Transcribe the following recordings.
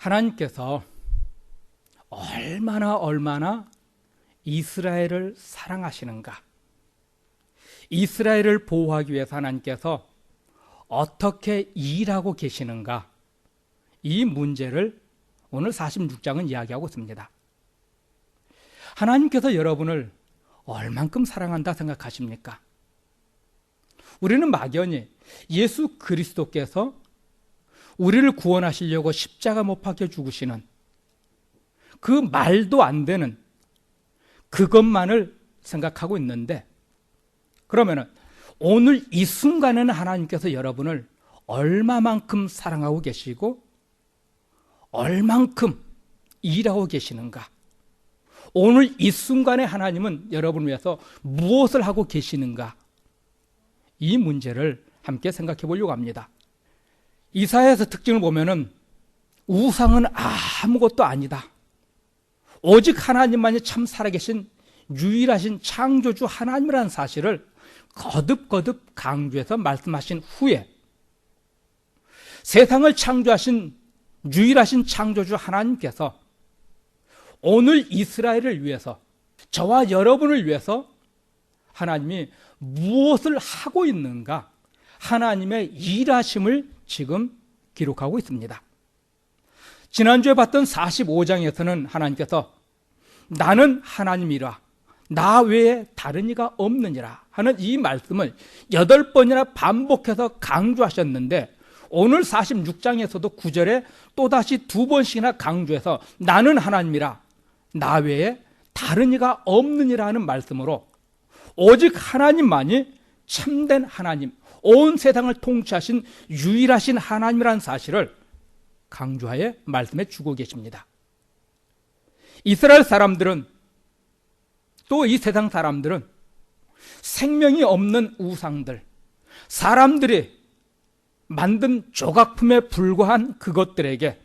하나님께서 얼마나 이스라엘을 사랑하시는가, 이스라엘을 보호하기 위해서 하나님께서 어떻게 일하고 계시는가, 이 문제를 오늘 46장은 이야기하고 있습니다. 하나님께서 여러분을 얼만큼 사랑한다 생각하십니까? 우리는 막연히 예수 그리스도께서 우리를 구원하시려고 십자가 못 박혀 죽으시는 그 말도 안 되는 그것만을 생각하고 있는데, 그러면 오늘 이 순간에는 하나님께서 여러분을 얼마만큼 사랑하고 계시고 얼만큼 일하고 계시는가, 오늘 이 순간에 하나님은 여러분을 위해서 무엇을 하고 계시는가, 이 문제를 함께 생각해 보려고 합니다. 이사야서 특징을 보면은 우상은 아무것도 아니다, 오직 하나님만이 참 살아계신 유일하신 창조주 하나님이라는 사실을 거듭 강조해서 말씀하신 후에 세상을 창조하신 유일하신 창조주 하나님께서 오늘 이스라엘을 위해서, 저와 여러분을 위해서 하나님이 무엇을 하고 있는가, 하나님의 일하심을 지금 기록하고 있습니다. 지난주에 봤던 45장에서는 하나님께서 나는 하나님이라 나 외에 다른 이가 없느니라 하는 이 말씀을 8번이나 반복해서 강조하셨는데, 오늘 46장에서도 9절에 또다시 2번씩이나 강조해서 나는 하나님이라 나 외에 다른 이가 없느니라 하는 말씀으로 오직 하나님만이 참된 하나님, 온 세상을 통치하신 유일하신 하나님이라는 사실을 강조하여 말씀해 주고 계십니다. 이스라엘 사람들은, 또 이 세상 사람들은 생명이 없는 우상들, 사람들이 만든 조각품에 불과한 그것들에게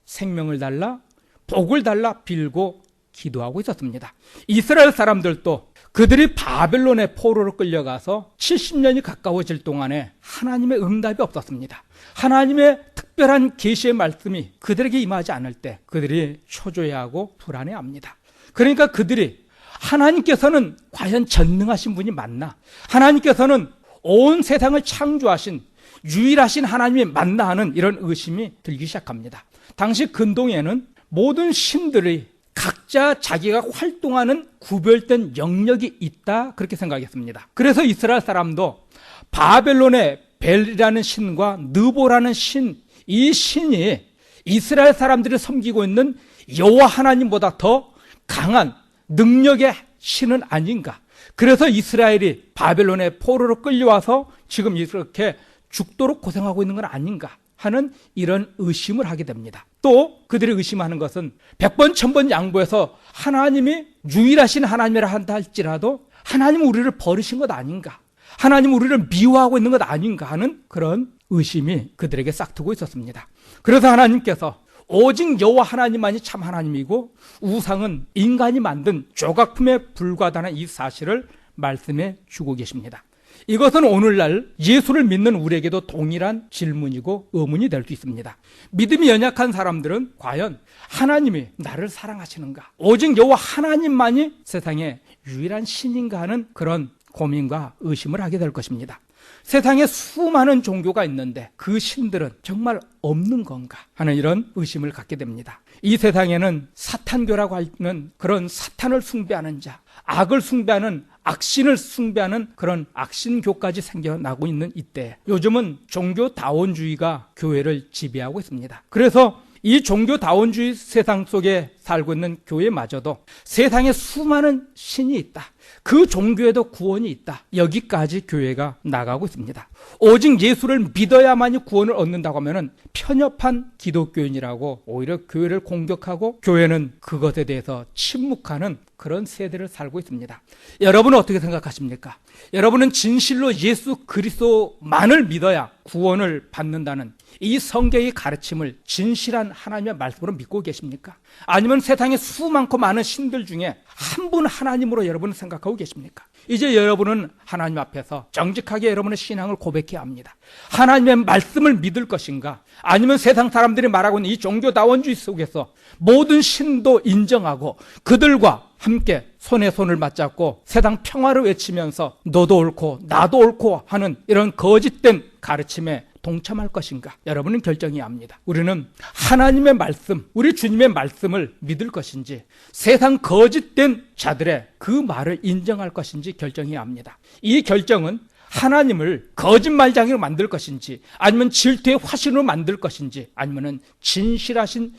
생명을 달라, 복을 달라 빌고 기도하고 있었습니다. 이스라엘 사람들도 그들이 바벨론의 포로로 끌려가서 70년이 가까워질 동안에 하나님의 응답이 없었습니다. 하나님의 특별한 계시의 말씀이 그들에게 임하지 않을 때 그들이 초조해하고 불안해합니다. 그러니까 그들이 하나님께서는 과연 전능하신 분이 맞나? 하나님께서는 온 세상을 창조하신 유일하신 하나님이 맞나 하는 이런 의심이 들기 시작합니다. 당시 근동에는 모든 신들이 각자 자기가 활동하는 구별된 영역이 있다, 그렇게 생각했습니다. 그래서 이스라엘 사람도 바벨론의 벨이라는 신과 느보라는 신, 이 신이 이스라엘 사람들이 섬기고 있는 여호와 하나님보다 더 강한 능력의 신은 아닌가, 그래서 이스라엘이 바벨론의 포로로 끌려와서 지금 이렇게 죽도록 고생하고 있는 건 아닌가 하는 이런 의심을 하게 됩니다. 또 그들이 의심하는 것은 100번 1000번 양보해서 하나님이 유일하신 하나님이라 한다 할지라도 하나님은 우리를 버리신 것 아닌가, 하나님은 우리를 미워하고 있는 것 아닌가 하는 그런 의심이 그들에게 싹트고 있었습니다. 그래서 하나님께서 오직 여호와 하나님만이 참 하나님이고 우상은 인간이 만든 조각품에 불과하다는 이 사실을 말씀해 주고 계십니다. 이것은 오늘날 예수를 믿는 우리에게도 동일한 질문이고 의문이 될 수 있습니다. 믿음이 연약한 사람들은 과연 하나님이 나를 사랑하시는가, 오직 여호와 하나님만이 세상의 유일한 신인가 하는 그런 고민과 의심을 하게 될 것입니다. 세상에 수많은 종교가 있는데 그 신들은 정말 없는 건가 하는 이런 의심을 갖게 됩니다. 이 세상에는 사탄교라고 하는 그런 사탄을 숭배하는 자, 악을 숭배하는, 악신을 숭배하는 그런 악신교까지 생겨나고 있는 이때, 요즘은 종교다원주의가 교회를 지배하고 있습니다. 그래서 이 종교다원주의 세상 속에 살고 있는 교회마저도 세상에 수많은 신이 있다, 그 종교에도 구원이 있다, 여기까지 교회가 나가고 있습니다. 오직 예수를 믿어야만이 구원을 얻는다고 하면 편협한 기독교인이라고 오히려 교회를 공격하고 교회는 그것에 대해서 침묵하는 그런 세대를 살고 있습니다. 여러분은 어떻게 생각하십니까? 여러분은 진실로 예수 그리스도만을 믿어야 구원을 받는다는 이 성경의 가르침을 진실한 하나님의 말씀으로 믿고 계십니까? 아니면 세상에 수많고 많은 신들 중에 한 분 하나님으로 여러분은 생각하십니까? 생각하고 계십니까? 이제 여러분은 하나님 앞에서 정직하게 여러분의 신앙을 고백해야 합니다. 하나님의 말씀을 믿을 것인가? 아니면 세상 사람들이 말하고 있는 이 종교다원주의 속에서 모든 신도 인정하고 그들과 함께 손에 손을 맞잡고 세상 평화를 외치면서 너도 옳고 나도 옳고 하는 이런 거짓된 가르침에 동참할 것인가? 여러분은 결정해야 합니다. 우리는 하나님의 말씀, 우리 주님의 말씀을 믿을 것인지 세상 거짓된 자들의 그 말을 인정할 것인지 결정해야 합니다. 이 결정은 하나님을 거짓말장이로 만들 것인지 아니면 질투의 화신으로 만들 것인지 아니면 진실하신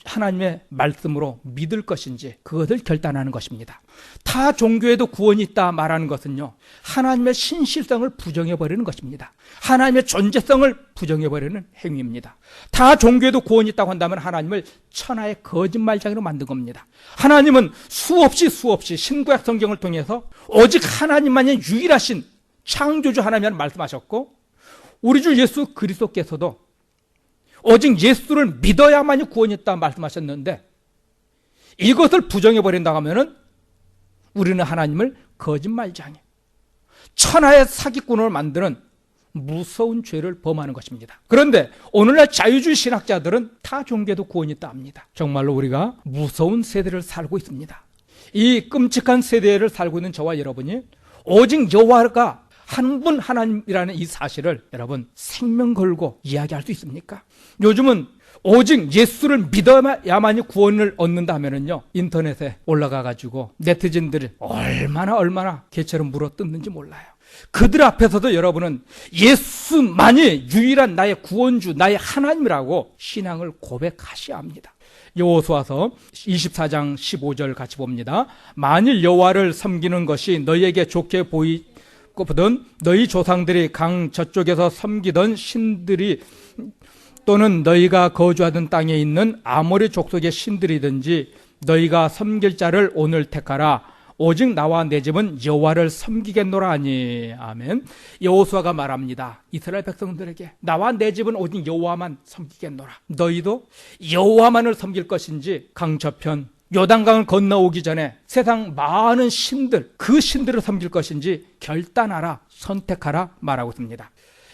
하나님의 말씀으로 믿을 것인지 그것을 결단하는 것입니다. 타 종교에도 구원이 있다 말하는 것은요, 하나님의 신실성을 부정해버리는 것입니다. 하나님의 존재성을 부정해버리는 행위입니다. 타 종교에도 구원이 있다고 한다면 하나님을 천하의 거짓말장이로 만든 겁니다. 하나님은 수없이 신구약 성경을 통해서 오직 하나님만이 유일하신 창조주 하나님을 말씀하셨고 우리 주 예수 그리스도께서도 오직 예수를 믿어야만이 구원이 있다 말씀하셨는데 이것을 부정해버린다고 하면은 우리는 하나님을 거짓말장애, 천하의 사기꾼을 만드는 무서운 죄를 범하는 것입니다. 그런데 오늘날 자유주의 신학자들은 타 종교에도 구원이 있다 합니다. 정말로 우리가 무서운 세대를 살고 있습니다. 이 끔찍한 세대를 살고 있는 저와 여러분이 오직 여호와가 한 분 하나님이라는 이 사실을 여러분 생명 걸고 이야기할 수 있습니까? 요즘은 오직 예수를 믿어야만이 구원을 얻는다 하면은요, 인터넷에 올라가가지고 네티즌들이 얼마나 개처럼 물어뜯는지 몰라요. 그들 앞에서도 여러분은 예수만이 유일한 나의 구원주, 나의 하나님이라고 신앙을 고백하셔야 합니다. 여호수아서 24장 15절 같이 봅니다. 만일 여호와를 섬기는 것이 너희에게 좋게 보이거든 너희 조상들이 강 저쪽에서 섬기던 신들이 또는 너희가 거주하던 땅에 있는 아모리 족속의 신들이든지 너희가 섬길 자를 오늘 택하라. 오직 나와 내 집은 여호와를 섬기겠노라 하니. 아멘. 여호수아가 말합니다. 이스라엘 백성들에게 나와 내 집은 오직 여호와만 섬기겠노라. 너희도 여호와만을 섬길 것인지 강 저편 요단강을 건너오기 전에 세상 많은 신들, 그 신들을 섬길 것인지 결단하라, 선택하라 말하고 있습니다.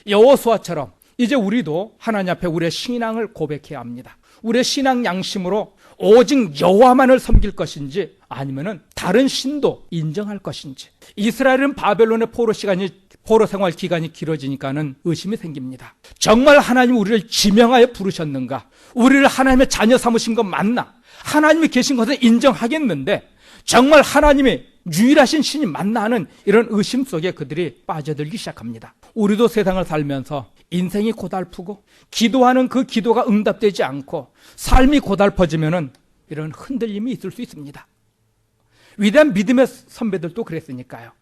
여호수아처럼 이제 우리도 하나님 앞에 우리의 신앙을 고백해야 합니다. 우리의 신앙 양심으로 오직 여호와만을 섬길 것인지 아니면은 다른 신도 인정할 것인지. 이스라엘은 바벨론의 포로 생활 기간이 길어지니까는 의심이 생깁니다. 정말 하나님 우리를 지명하여 부르셨는가? 우리를 하나님의 자녀 삼으신 것 맞나? 하나님이 계신 것을 인정하겠는데 정말 하나님이 유일하신 신이 맞나 하는 이런 의심 속에 그들이 빠져들기 시작합니다. 우리도 세상을 살면서 인생이 고달프고 기도하는 그 기도가 응답되지 않고 삶이 고달퍼지면은 이런 흔들림이 있을 수 있습니다. 위대한 믿음의 선배들도 그랬으니까요.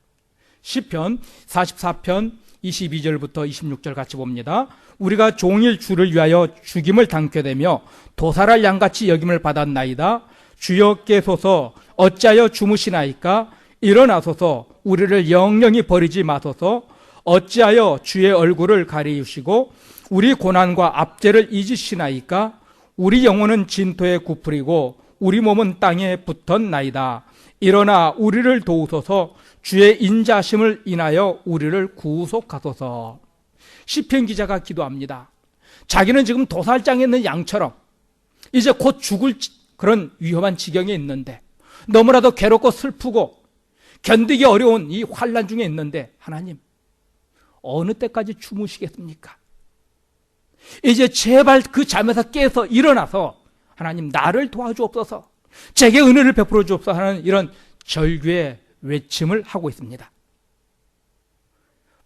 시편 44편 22절부터 26절 같이 봅니다. 우리가 종일 주를 위하여 죽임을 당케 되며 도살할 양같이 여김을 받았나이다. 주여께서서 어찌하여 주무시나이까? 일어나소서 우리를 영영히 버리지 마소서. 어찌하여 주의 얼굴을 가리우시고 우리 고난과 압제를 잊으시나이까? 우리 영혼은 진토에 굽으리고 우리 몸은 땅에 붙었나이다. 일어나 우리를 도우소서. 주의 인자심을 인하여 우리를 구속하소서. 시편 기자가 기도합니다. 자기는 지금 도살장에 있는 양처럼 이제 곧 죽을 그런 위험한 지경에 있는데 너무나도 괴롭고 슬프고 견디기 어려운 이 환난 중에 있는데 하나님 어느 때까지 주무시겠습니까? 이제 제발 그 잠에서 깨서 일어나서 하나님 나를 도와주옵소서, 제게 은혜를 베풀어 주옵소서 하는 이런 절규의 외침을 하고 있습니다.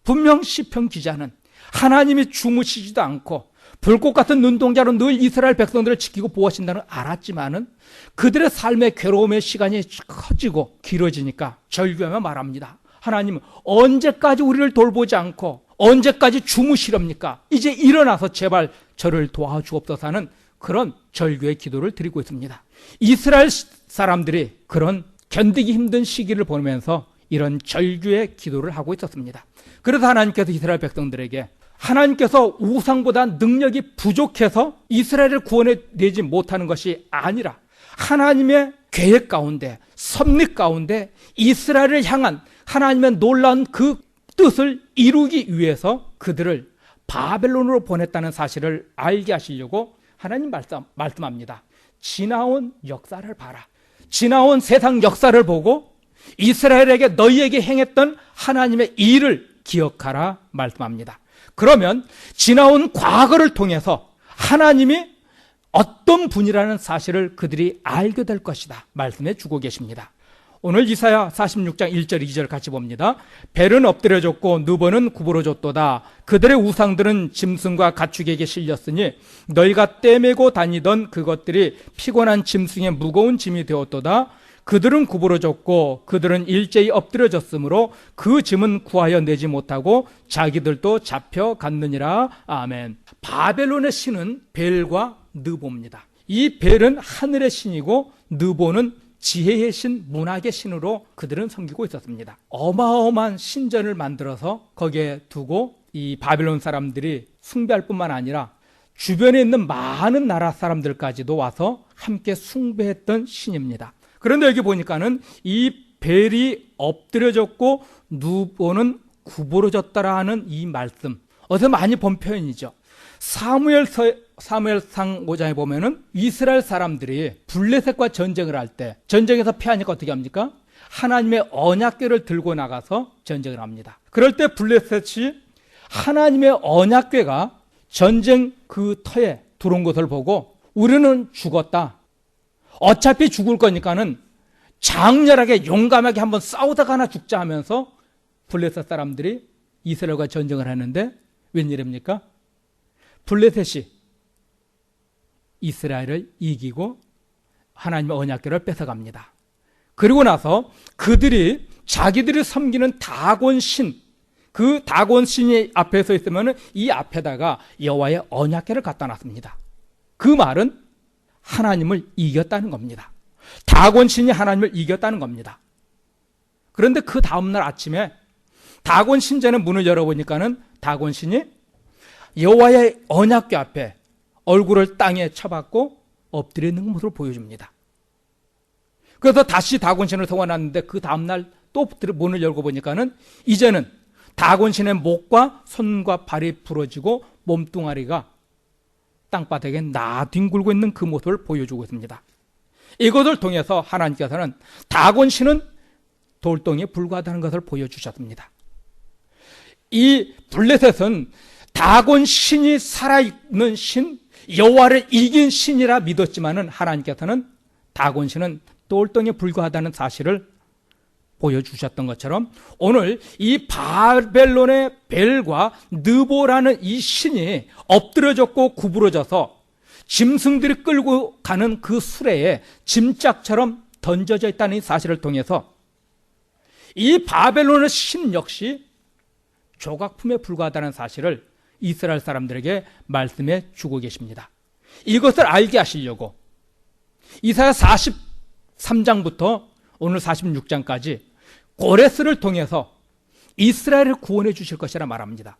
분명 시편 기자는 하나님이 주무시지도 않고 불꽃 같은 눈동자로 늘 이스라엘 백성들을 지키고 보호하신다는 알았지만은 그들의 삶의 괴로움의 시간이 커지고 길어지니까 절규하며 말합니다. 하나님 언제까지 우리를 돌보지 않고 언제까지 주무시렵니까? 이제 일어나서 제발 저를 도와주옵소서 하는 그런 절규의 기도를 드리고 있습니다. 이스라엘 사람들이 그런 견디기 힘든 시기를 보내면서 이런 절규의 기도를 하고 있었습니다. 그래서 하나님께서 이스라엘 백성들에게 하나님께서 우상보다 능력이 부족해서 이스라엘을 구원해내지 못하는 것이 아니라 하나님의 계획 가운데, 섭리 가운데 이스라엘을 향한 하나님의 놀라운 그 뜻을 이루기 위해서 그들을 바벨론으로 보냈다는 사실을 알게 하시려고 하나님 말씀합니다. 지나온 역사를 봐라. 지나온 세상 역사를 보고 이스라엘에게 너희에게 행했던 하나님의 일을 기억하라 말씀합니다. 그러면 지나온 과거를 통해서 하나님이 어떤 분이라는 사실을 그들이 알게 될 것이다 말씀해 주고 계십니다. 오늘 이사야 46장 1절 2절 같이 봅니다. 벨은 엎드려졌고 느보는 구부러졌도다. 그들의 우상들은 짐승과 가축에게 실렸으니 너희가 떼매고 다니던 그것들이 피곤한 짐승의 무거운 짐이 되었도다. 그들은 구부러졌고 그들은 일제히 엎드려졌으므로 그 짐은 구하여 내지 못하고 자기들도 잡혀갔느니라. 아멘. 바벨론의 신은 벨과 느보입니다. 이 벨은 하늘의 신이고 느보는 지혜의 신, 문학의 신으로 그들은 섬기고 있었습니다. 어마어마한 신전을 만들어서 거기에 두고 이 바벨론 사람들이 숭배할 뿐만 아니라 주변에 있는 많은 나라 사람들까지도 와서 함께 숭배했던 신입니다. 그런데 여기 보니까는 이 벨이 엎드려졌고 느보는 구부러졌다라 하는 이 말씀, 어디서 많이 본 표현이죠. 사무엘상 5장에 보면은 이스라엘 사람들이 블레셋과 전쟁을 할 때 전쟁에서 패하니까 어떻게 합니까? 하나님의 언약궤를 들고 나가서 전쟁을 합니다. 그럴 때 블레셋이 하나님의 언약궤가 전쟁 그 터에 들어온 것을 보고 우리는 죽었다. 어차피 죽을 거니까는 장렬하게 용감하게 한번 싸우다가 하나 죽자 하면서 블레셋 사람들이 이스라엘과 전쟁을 하는데 웬일입니까? 블레셋이 이스라엘을 이기고 하나님의 언약궤를 뺏어갑니다. 그리고 나서 그들이 자기들이 섬기는 다곤 신, 그 다곤 신이 앞에 서 있으면 이 앞에다가 여호와의 언약궤를 갖다 놨습니다. 그 말은 하나님을 이겼다는 겁니다. 다곤 신이 하나님을 이겼다는 겁니다. 그런데 그 다음날 아침에 다곤 신전의 문을 열어보니까는 다곤 신이 여호와의 언약궤 앞에 얼굴을 땅에 쳐박고 엎드려 있는 모습을 보여줍니다. 그래서 다시 다곤 신을 세워놨는데 그 다음날 또 문을 열고 보니까는 이제는 다곤 신의 목과 손과 발이 부러지고 몸뚱아리가 땅바닥에 나뒹굴고 있는 그 모습을 보여주고 있습니다. 이것을 통해서 하나님께서는 다곤 신은 돌덩이에 불과하다는 것을 보여주셨습니다. 이 블레셋은 다곤 신이 살아있는 신, 여호와를 이긴 신이라 믿었지만은 하나님께서는 다곤 신은 돌덩이에 불과하다는 사실을 보여주셨던 것처럼 오늘 이 바벨론의 벨과 느보라는 이 신이 엎드려졌고 구부러져서 짐승들이 끌고 가는 그 수레에 짐짝처럼 던져져 있다는 이 사실을 통해서 이 바벨론의 신 역시 조각품에 불과하다는 사실을 이스라엘 사람들에게 말씀해 주고 계십니다. 이것을 알게 하시려고 이사야 43장부터 오늘 46장까지 고레스를 통해서 이스라엘을 구원해 주실 것이라 말합니다.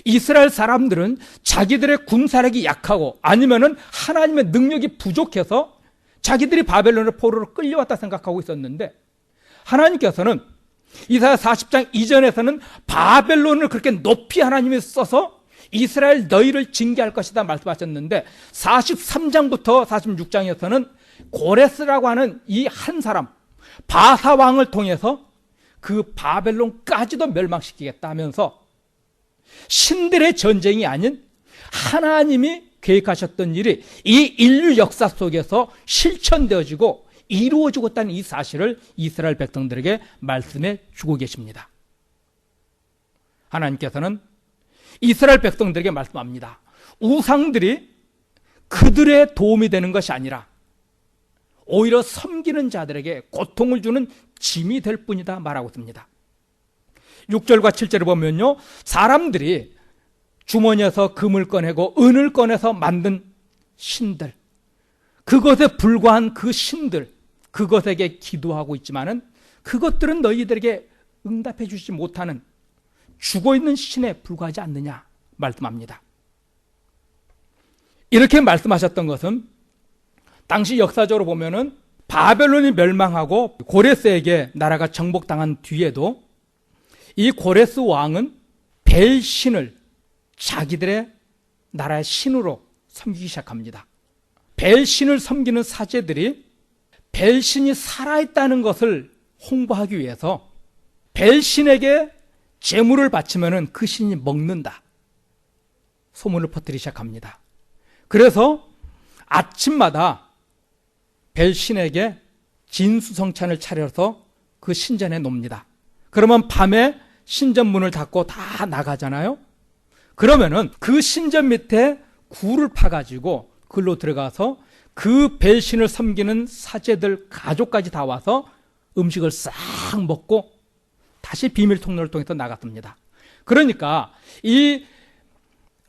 이스라엘 사람들은 자기들의 군사력이 약하고 아니면은 하나님의 능력이 부족해서 자기들이 바벨론의 포로로 끌려왔다 생각하고 있었는데 하나님께서는 이사야 40장 이전에서는 바벨론을 그렇게 높이 하나님이 써서 이스라엘 너희를 징계할 것이다 말씀하셨는데 43장부터 46장에서는 고레스라고 하는 이 한 사람 바사 왕을 통해서 그 바벨론까지도 멸망시키겠다 하면서 신들의 전쟁이 아닌 하나님이 계획하셨던 일이 이 인류 역사 속에서 실천되어지고 이루어지고 있다는 이 사실을 이스라엘 백성들에게 말씀해 주고 계십니다. 하나님께서는 이스라엘 백성들에게 말씀합니다. 우상들이 그들의 도움이 되는 것이 아니라 오히려 섬기는 자들에게 고통을 주는 짐이 될 뿐이다 말하고 있습니다. 6절과 7절을 보면요, 사람들이 주머니에서 금을 꺼내고 은을 꺼내서 만든 신들, 그것에 불과한 그 신들, 그것에게 기도하고 있지만은 그것들은 너희들에게 응답해 주지 못하는 죽어있는 신에 불과하지 않느냐 말씀합니다. 이렇게 말씀하셨던 것은 당시 역사적으로 보면은 바벨론이 멸망하고 고레스에게 나라가 정복당한 뒤에도 이 고레스 왕은 벨신을 자기들의 나라의 신으로 섬기기 시작합니다. 벨신을 섬기는 사제들이 벨신이 살아있다는 것을 홍보하기 위해서 벨신에게 제물을 바치면은 그 신이 먹는다, 소문을 퍼뜨리기 시작합니다. 그래서 아침마다 벨신에게 진수성찬을 차려서 그 신전에 놓습니다. 그러면 밤에 신전 문을 닫고 다 나가잖아요. 그러면은 그 신전 밑에 굴을 파가지고 글로 들어가서 그 벨신을 섬기는 사제들 가족까지 다 와서 음식을 싹 먹고 다시 비밀 통로를 통해서 나갔습니다. 그러니까 이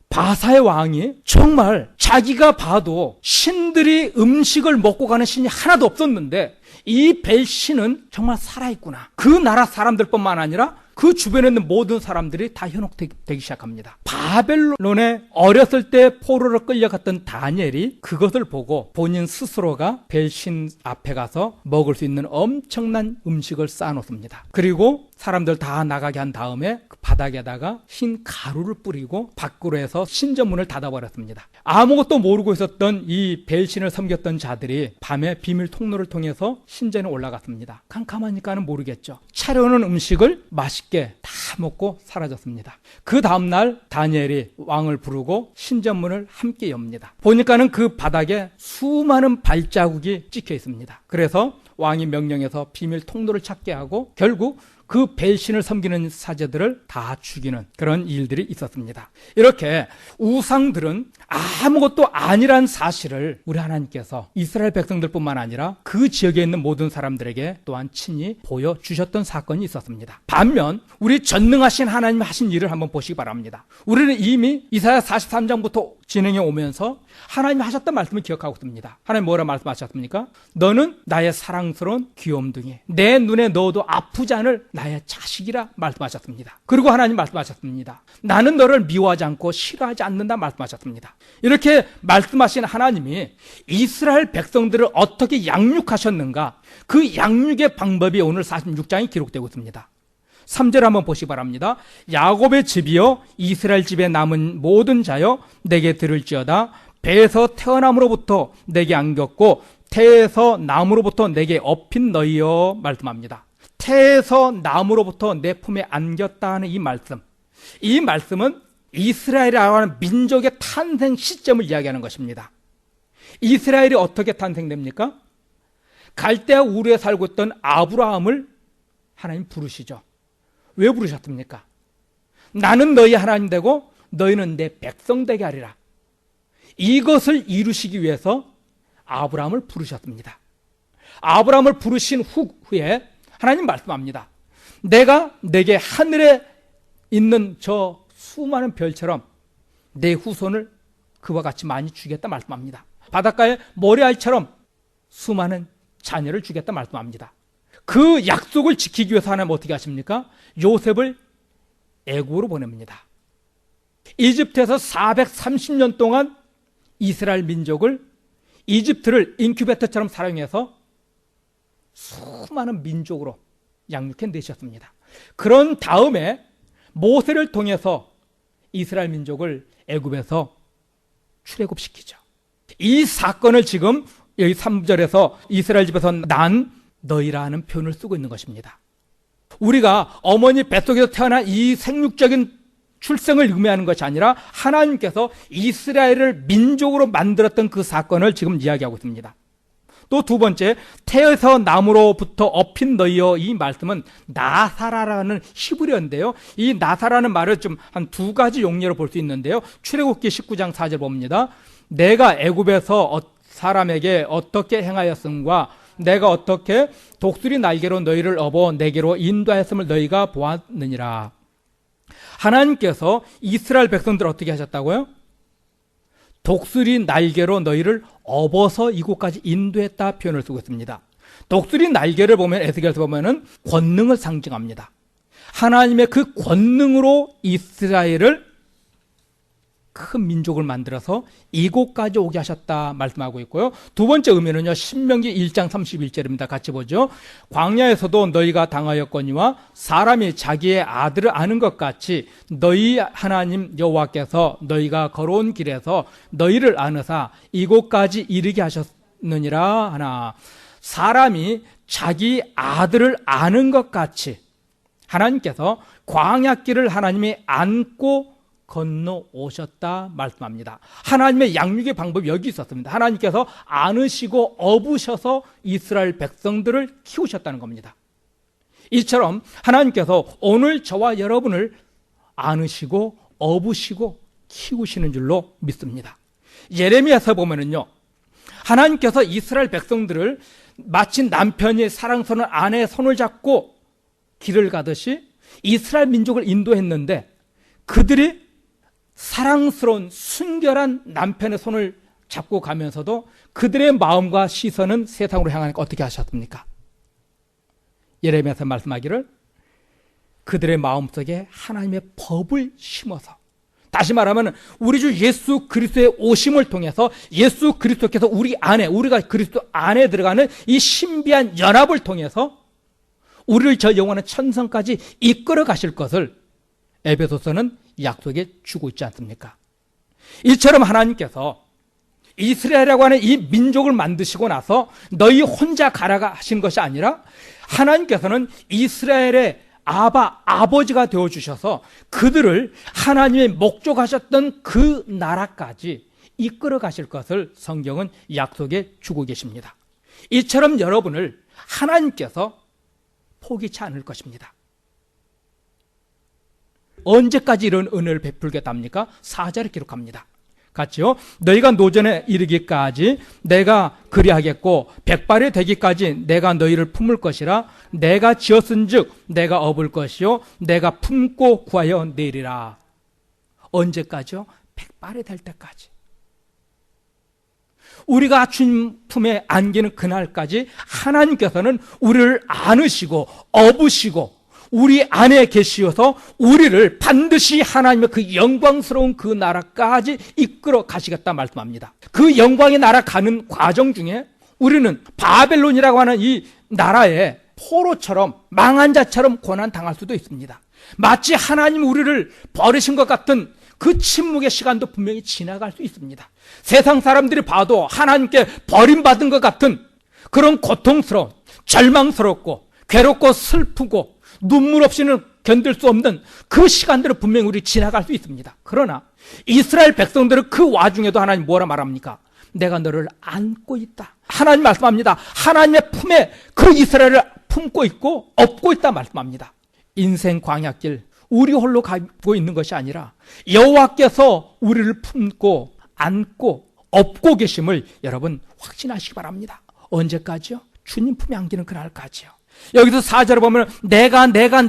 바사의 왕이 정말 자기가 봐도 신들이 음식을 먹고 가는 신이 하나도 없었는데 이 벨신은 정말 살아있구나. 그 나라 사람들뿐만 아니라 그 주변에 있는 모든 사람들이 다 현혹되기 시작합니다. 바벨론에 어렸을 때 포로로 끌려갔던 다니엘이 그것을 보고 본인 스스로가 벨신 앞에 가서 먹을 수 있는 엄청난 음식을 쌓아놓습니다. 그리고 사람들 다 나가게 한 다음에 그 바닥에다가 흰 가루를 뿌리고 밖으로 해서 신전문을 닫아버렸습니다. 아무것도 모르고 있었던 이 벨신을 섬겼던 자들이 밤에 비밀 통로를 통해서 신전에 올라갔습니다. 캄캄하니까는 모르겠죠. 차려놓은 음식을 맛있게 다 먹고 사라졌습니다. 그 다음날 다니엘이 왕을 부르고 신전문을 함께 엽니다. 보니까는 그 바닥에 수많은 발자국이 찍혀 있습니다. 그래서 왕이 명령해서 비밀 통로를 찾게 하고 결국 그 벨신을 섬기는 사제들을 다 죽이는 그런 일들이 있었습니다. 이렇게 우상들은 아무것도 아니란 사실을 우리 하나님께서 이스라엘 백성들뿐만 아니라 그 지역에 있는 모든 사람들에게 또한 친히 보여주셨던 사건이 있었습니다. 반면 우리 전능하신 하나님 하신 일을 한번 보시기 바랍니다. 우리는 이미 이사야 43장부터 진행해 오면서 하나님 하셨던 말씀을 기억하고 있습니다. 하나님 뭐라 말씀하셨습니까? 너는 나의 사랑스러운 귀염둥이, 내 눈에 넣어도 아프지 않을 나의 자식이라 말씀하셨습니다. 그리고 하나님 말씀하셨습니다. 나는 너를 미워하지 않고 싫어하지 않는다 말씀하셨습니다. 이렇게 말씀하신 하나님이 이스라엘 백성들을 어떻게 양육하셨는가, 그 양육의 방법이 오늘 46장에 기록되고 있습니다. 3절 한번 보시기 바랍니다. 야곱의 집이여 이스라엘 집에 남은 모든 자여 내게 들을지어다. 배에서 태어남으로부터 내게 안겼고 태에서 남으로부터 내게 업힌 너희여 말씀합니다. 태에서 남으로부터 내 품에 안겼다 하는 이 말씀은 이스라엘이라고 하는 민족의 탄생 시점을 이야기하는 것입니다. 이스라엘이 어떻게 탄생됩니까? 갈대아 우르에 살고 있던 아브라함을 하나님 부르시죠. 왜 부르셨습니까? 나는 너희 하나님 되고 너희는 내 백성 되게 하리라. 이것을 이루시기 위해서 아브라함을 부르셨습니다. 아브라함을 부르신 후에 하나님 말씀합니다. 내가 내게 하늘에 있는 저 수많은 별처럼 내 후손을 그와 같이 많이 주겠다 말씀합니다. 바닷가에 모래알처럼 수많은 자녀를 주겠다 말씀합니다. 그 약속을 지키기 위해서 하나님 어떻게 하십니까? 요셉을 애국으로 보냅니다. 이집트에서 430년 동안 이스라엘 민족을, 이집트를 인큐베이터처럼 사용해서 수많은 민족으로 양육해 내셨습니다. 그런 다음에 모세를 통해서 이스라엘 민족을 애굽에서 출애굽시키죠. 이 사건을 지금 여기 3절에서 이스라엘 집에서 난 너희라는 표현을 쓰고 있는 것입니다. 우리가 어머니 뱃속에서 태어난 이 생육적인 출생을 의미하는 것이 아니라 하나님께서 이스라엘을 민족으로 만들었던 그 사건을 지금 이야기하고 있습니다. 또 두 번째, 태에서 남으로부터 업힌 너희여, 이 말씀은 나사라라는 히브리어인데요. 이 나사라는 말을 좀 한 두 가지 용례로 볼 수 있는데요. 출애굽기 19장 4절 봅니다. 내가 애굽에서 사람에게 어떻게 행하였음과 내가 어떻게 독수리 날개로 너희를 업어 내게로 인도하였음을 너희가 보았느니라. 하나님께서 이스라엘 백성들을 어떻게 하셨다고요? 독수리 날개로 너희를 업어서 이곳까지 인도했다 표현을 쓰고 있습니다. 독수리 날개를 보면 에스겔에서 보면은 권능을 상징합니다. 하나님의 그 권능으로 이스라엘을 큰 민족을 만들어서 이곳까지 오게 하셨다 말씀하고 있고요. 두 번째 의미는요, 신명기 1장 31절입니다. 같이 보죠. 광야에서도 너희가 당하였거니와 사람이 자기의 아들을 아는 것 같이 너희 하나님 여호와께서 너희가 걸어온 길에서 너희를 아느사 이곳까지 이르게 하셨느니라 하나. 사람이 자기 아들을 아는 것 같이 하나님께서 광야길을 하나님이 안고 건너오셨다 말씀합니다. 하나님의 양육의 방법이 여기 있었습니다. 하나님께서 안으시고 업으셔서 이스라엘 백성들을 키우셨다는 겁니다. 이처럼 하나님께서 오늘 저와 여러분을 안으시고 업으시고 키우시는 줄로 믿습니다. 예레미야서 보면은요, 하나님께서 이스라엘 백성들을 마치 남편이 사랑스러운 아내의 손을 잡고 길을 가듯이 이스라엘 민족을 인도했는데, 그들이 사랑스러운 순결한 남편의 손을 잡고 가면서도 그들의 마음과 시선은 세상으로 향하니까 어떻게 하셨습니까? 예레미야서 말씀하기를 그들의 마음속에 하나님의 법을 심어서, 다시 말하면 우리 주 예수 그리스도의 오심을 통해서 예수 그리스도께서 우리 안에, 우리가 그리스도 안에 들어가는 이 신비한 연합을 통해서 우리를 저 영원한 천성까지 이끌어 가실 것을 에베소서는 약속해 주고 있지 않습니까? 이처럼 하나님께서 이스라엘이라고 하는 이 민족을 만드시고 나서 너희 혼자 가라가 하신 것이 아니라 하나님께서는 이스라엘의 아버지가 되어주셔서 그들을 하나님의 목적하셨던 그 나라까지 이끌어 가실 것을 성경은 약속해 주고 계십니다. 이처럼 여러분을 하나님께서 포기치 않을 것입니다. 언제까지 이런 은혜를 베풀겠답니까? 4절에 기록합니다. 같이요. 너희가 노전에 이르기까지 내가 그리하겠고 백발이 되기까지 내가 너희를 품을 것이라. 내가 지었은즉 내가 업을 것이요 내가 품고 구하여 내리라. 언제까지요? 백발이 될 때까지. 우리가 주님 품에 안기는 그날까지 하나님께서는 우리를 안으시고 업으시고 우리 안에 계시어서 우리를 반드시 하나님의 그 영광스러운 그 나라까지 이끌어 가시겠다 말씀합니다. 그 영광의 나라 가는 과정 중에 우리는 바벨론이라고 하는 이 나라에 포로처럼 망한 자처럼 고난당할 수도 있습니다. 마치 하나님 우리를 버리신 것 같은 그 침묵의 시간도 분명히 지나갈 수 있습니다. 세상 사람들이 봐도 하나님께 버림받은 것 같은 그런 고통스러운, 절망스럽고 괴롭고 슬프고 눈물 없이는 견딜 수 없는 그 시간들을 분명히 우리 지나갈 수 있습니다. 그러나 이스라엘 백성들은 그 와중에도 하나님 뭐라 말합니까? 내가 너를 안고 있다. 하나님 말씀합니다. 하나님의 품에 그 이스라엘을 품고 있고 업고 있다 말씀합니다. 인생 광야길 우리 홀로 가고 있는 것이 아니라 여호와께서 우리를 품고 안고 업고 계심을 여러분 확신하시기 바랍니다. 언제까지요? 주님 품에 안기는 그날까지요. 여기서 4절을 보면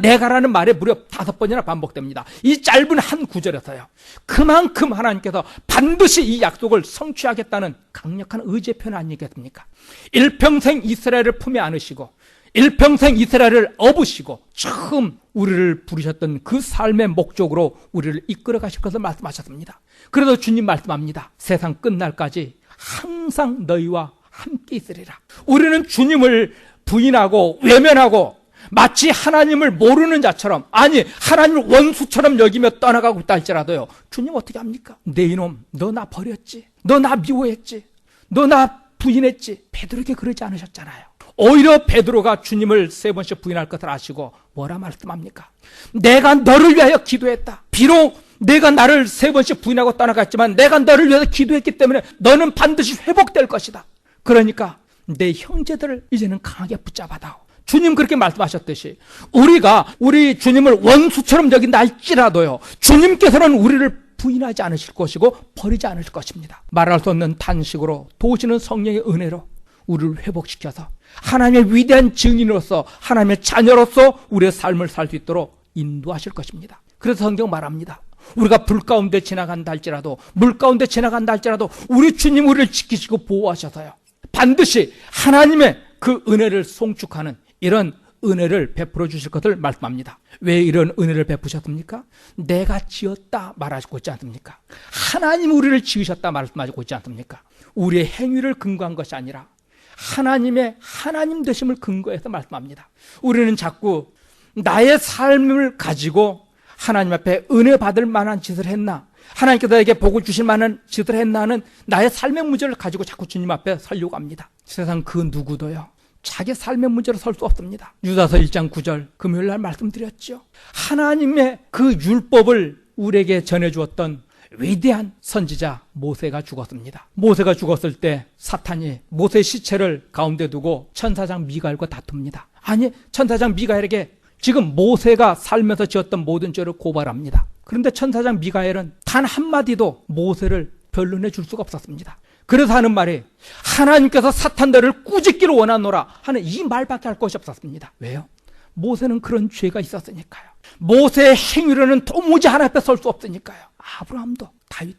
내가라는 말이 무려 5번이나 반복됩니다. 이 짧은 한 구절에서요. 그만큼 하나님께서 반드시 이 약속을 성취하겠다는 강력한 의지의 표현 아니겠습니까? 일평생 이스라엘을 품에 안으시고 일평생 이스라엘을 업으시고 처음 우리를 부르셨던 그 삶의 목적으로 우리를 이끌어 가실 것을 말씀하셨습니다. 그래서 주님 말씀합니다. 세상 끝날까지 항상 너희와 함께 있으리라. 우리는 주님을 부인하고 외면하고 마치 하나님을 모르는 자처럼, 아니 하나님을 원수처럼 여기며 떠나가고 있다 할지라도요, 주님 어떻게 합니까? 내 이놈, 너 나 버렸지, 너 나 미워했지, 너 나 부인했지. 베드로에게 그러지 않으셨잖아요. 오히려 베드로가 주님을 3번씩 부인할 것을 아시고 뭐라 말씀합니까? 내가 너를 위하여 기도했다. 비록 내가 나를 3번씩 부인하고 떠나갔지만 내가 너를 위해서 기도했기 때문에 너는 반드시 회복될 것이다. 그러니까 내 형제들을 이제는 강하게 붙잡아다오. 주님 그렇게 말씀하셨듯이 우리 주님을 원수처럼 여긴다 할지라도요, 주님께서는 우리를 부인하지 않으실 것이고 버리지 않으실 것입니다. 말할 수 없는 탄식으로 도우시는 성령의 은혜로 우리를 회복시켜서 하나님의 위대한 증인으로서 하나님의 자녀로서 우리의 삶을 살 수 있도록 인도하실 것입니다. 그래서 성경 말합니다. 우리가 불 가운데 지나간다 할지라도 물 가운데 지나간다 할지라도 우리 주님 우리를 지키시고 보호하셔서요, 반드시 하나님의 그 은혜를 송축하는 이런 은혜를 베풀어 주실 것을 말씀합니다. 왜 이런 은혜를 베푸셨습니까? 내가 지었다 말하고 있지 않습니까? 하나님 우리를 지으셨다 말씀하고 있지 않습니까? 우리의 행위를 근거한 것이 아니라 하나님의 하나님 되심을 근거해서 말씀합니다. 우리는 자꾸 나의 삶을 가지고 하나님 앞에 은혜 받을 만한 짓을 했나, 하나님께서 나에게 복을 주실 만한 짓을 했나 하는 나의 삶의 문제를 가지고 자꾸 주님 앞에 서려고 합니다. 세상 그 누구도요 자기 삶의 문제로 설 수 없습니다. 유다서 1장 9절 금요일 날 말씀드렸죠. 하나님의 그 율법을 우리에게 전해주었던 위대한 선지자 모세가 죽었습니다. 모세가 죽었을 때 사탄이 모세의 시체를 가운데 두고 천사장 미가엘과 다툽니다. 아니, 천사장 미가엘에게 지금 모세가 살면서 지었던 모든 죄를 고발합니다. 그런데 천사장 미가엘은 단 한마디도 모세를 변론해 줄 수가 없었습니다. 그래서 하는 말이 하나님께서 사탄들을 꾸짖기를 원하노라 하는 이 말밖에 할 것이 없었습니다. 왜요? 모세는 그런 죄가 있었으니까요. 모세의 행위로는 도무지 하나님 앞에 설 수 없으니까요. 아브라함도, 다윗,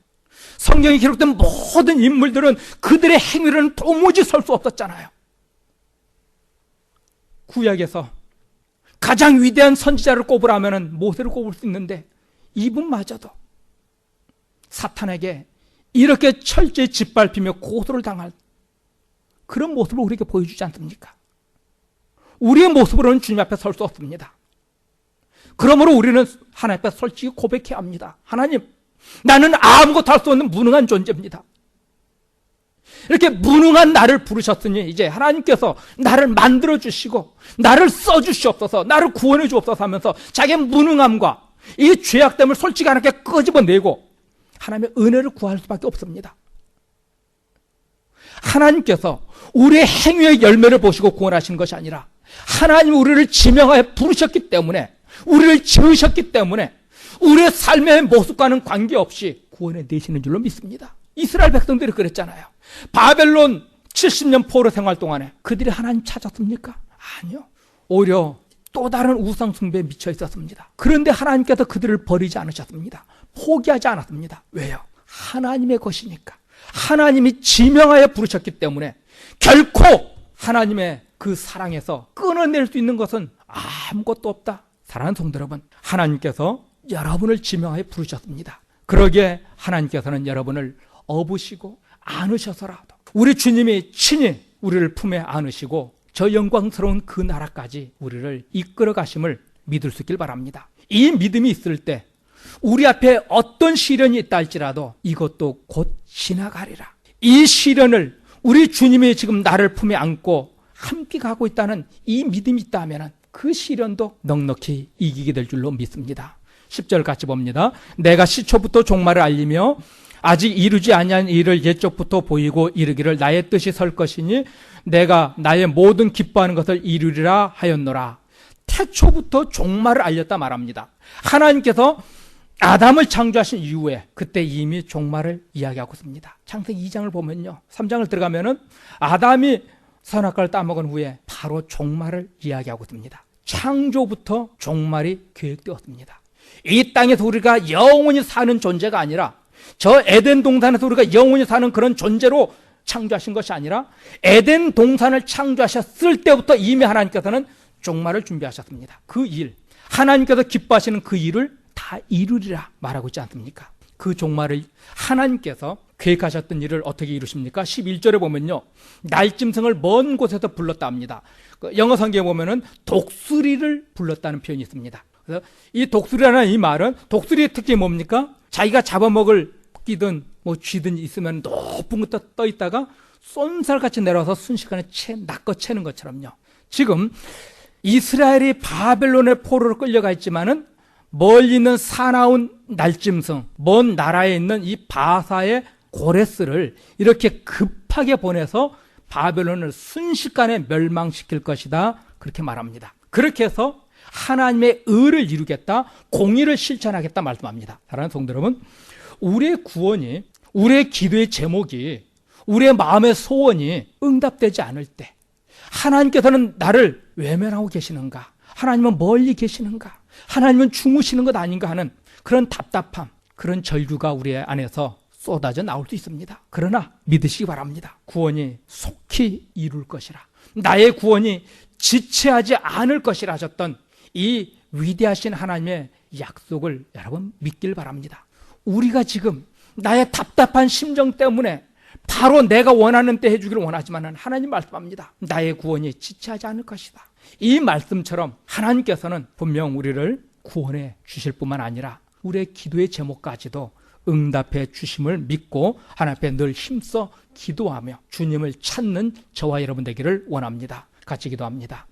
성경에 기록된 모든 인물들은 그들의 행위로는 도무지 설 수 없었잖아요. 구약에서 가장 위대한 선지자를 꼽으라면 모세를 꼽을 수 있는데 이분마저도 사탄에게 이렇게 철저히 짓밟히며 고소를 당할 그런 모습을 우리에게 보여주지 않습니까? 우리의 모습으로는 주님 앞에 설 수 없습니다. 그러므로 우리는 하나님 앞에 솔직히 고백해야 합니다. 하나님, 나는 아무것도 할 수 없는 무능한 존재입니다. 이렇게 무능한 나를 부르셨으니 이제 하나님께서 나를 만들어주시고 나를 써주시옵소서, 나를 구원해 주옵소서 하면서 자기의 무능함과 이 죄악됨을 솔직히 하나님께 끄집어내고 하나님의 은혜를 구할 수밖에 없습니다. 하나님께서 우리의 행위의 열매를 보시고 구원하신 것이 아니라 하나님 우리를 지명하여 부르셨기 때문에, 우리를 지으셨기 때문에 우리의 삶의 모습과는 관계없이 구원해 내시는 줄로 믿습니다. 이스라엘 백성들이 그랬잖아요. 바벨론 70년 포로 생활 동안에 그들이 하나님 찾았습니까? 아니요. 오히려 또 다른 우상 숭배에 미쳐 있었습니다. 그런데 하나님께서 그들을 버리지 않으셨습니다. 포기하지 않았습니다. 왜요? 하나님의 것이니까. 하나님이 지명하여 부르셨기 때문에 결코 하나님의 그 사랑에서 끊어낼 수 있는 것은 아무것도 없다. 사랑하는 성도 여러분, 하나님께서 여러분을 지명하여 부르셨습니다. 그러기에 하나님께서는 여러분을 업으시고 안으셔서라도 우리 주님이 친히 우리를 품에 안으시고 저 영광스러운 그 나라까지 우리를 이끌어 가심을 믿을 수 있길 바랍니다. 이 믿음이 있을 때 우리 앞에 어떤 시련이 있다 할지라도 이것도 곧 지나가리라. 이 시련을 우리 주님이 지금 나를 품에 안고 함께 가고 있다는 이 믿음이 있다면 그 시련도 넉넉히 이기게 될 줄로 믿습니다. 10절 같이 봅니다. 내가 시초부터 종말을 알리며 아직 이루지 아니한 일을 옛적부터 보이고 이르기를 나의 뜻이 설 것이니 내가 나의 모든 기뻐하는 것을 이루리라 하였노라. 태초부터 종말을 알렸다 말합니다. 하나님께서 아담을 창조하신 이후에 그때 이미 종말을 이야기하고 있습니다. 창세기 2장을 보면요, 3장을 들어가면은 아담이 선악과를 따먹은 후에 바로 종말을 이야기하고 있습니다. 창조부터 종말이 계획되었습니다. 이 땅에서 우리가 영원히 사는 존재가 아니라 저 에덴 동산에서 우리가 영원히 사는 그런 존재로 창조하신 것이 아니라 에덴 동산을 창조하셨을 때부터 이미 하나님께서는 종말을 준비하셨습니다. 그 일, 하나님께서 기뻐하시는 그 일을 다 이루리라 말하고 있지 않습니까? 그 종말을 하나님께서 계획하셨던 일을 어떻게 이루십니까? 11절에 보면요, 날짐승을 먼 곳에서 불렀다 합니다. 영어 성경에 보면은 독수리를 불렀다는 표현이 있습니다. 그래서 이 독수리라는 이 말은, 독수리의 특징이 뭡니까? 자기가 잡아먹을 끼든 뭐 쥐든 있으면 높은 곳에 떠 있다가 쏜살같이 내려와서 순식간에 낚아채는 것처럼요. 지금 이스라엘이 바벨론의 포로로 끌려가 있지만은 멀리 있는 사나운 날짐승, 먼 나라에 있는 이 바사의 고레스를 이렇게 급하게 보내서 바벨론을 순식간에 멸망시킬 것이다, 그렇게 말합니다. 그렇게 해서 하나님의 의를 이루겠다, 공의를 실천하겠다 말씀합니다. 사랑하는 성도 여러분, 우리의 구원이, 우리의 기도의 제목이, 우리의 마음의 소원이 응답되지 않을 때 하나님께서는 나를 외면하고 계시는가, 하나님은 멀리 계시는가, 하나님은 주무시는 것 아닌가 하는 그런 답답함, 그런 절규가 우리 안에서 쏟아져 나올 수 있습니다. 그러나 믿으시기 바랍니다. 구원이 속히 이룰 것이라. 나의 구원이 지체하지 않을 것이라 하셨던 이 위대하신 하나님의 약속을 여러분 믿길 바랍니다. 우리가 지금 나의 답답한 심정 때문에 바로 내가 원하는 때 해주기를 원하지만 하나님 말씀합니다. 나의 구원이 지체하지 않을 것이다. 이 말씀처럼 하나님께서는 분명 우리를 구원해 주실 뿐만 아니라 우리의 기도의 제목까지도 응답해 주심을 믿고 하나님 앞에 늘 힘써 기도하며 주님을 찾는 저와 여러분 되기를 원합니다. 같이 기도합니다.